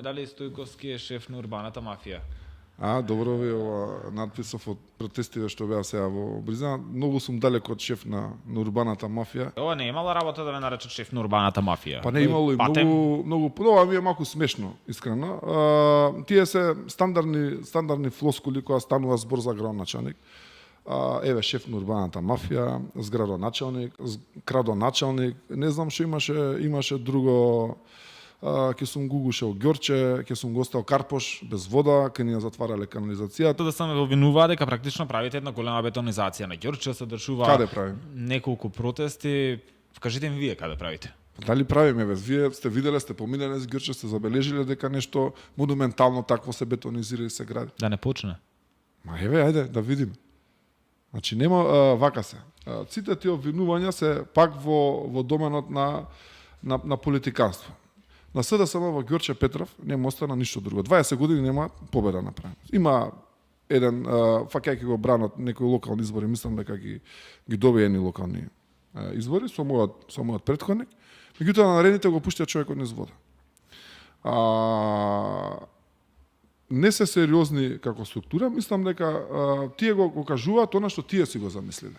Дали Стојковски е шеф на урбаната мафија? Добро ви ова надписов од протестиве што беа сега во Бризна. Многу сум далек од шеф на урбаната мафија. Ова не е имала работа да ве наречат шеф на урбаната мафија. Па не имало и многу ова ми е малку смешно, искрено. Тие се стандардни флоскули кога станува збор за градоначалник. Еве шеф на урбаната мафија, зградоначалник, крадоначалник, не знам што имаше друго. Ќе сум го гушел Ѓорче, ќе сум го оставил Карпош без вода, ќе ни ја затварале канализацијата. Да се ме обвинуваа дека практично правите една голема бетонизација на Ѓорче, се држува Каде правим? неколку протести. Кажете ми вие каде правите? Дали правиме ве? Вие сте виделе, сте поминале с Ѓорче, сте забележиле дека нешто монументално такво се бетонизира и се гради? Да не почне. Ма еве, ајде да видиме. Значи нема вака се. Сите тие обвинувања се пак во доменот на политиканство. На СДСМ во Ѓорче Петров нема остана ништо друго. 20 години нема победа направена. Има еден фаќајќи го бранат некои локални избори, мислам дека ги добија едни локални избори со мојот претходник. Меѓутоа на наредните го пуштија човекот низ вода. Не се сериозни како структура, мислам дека тие го кажуваат она што тие си го замислиле.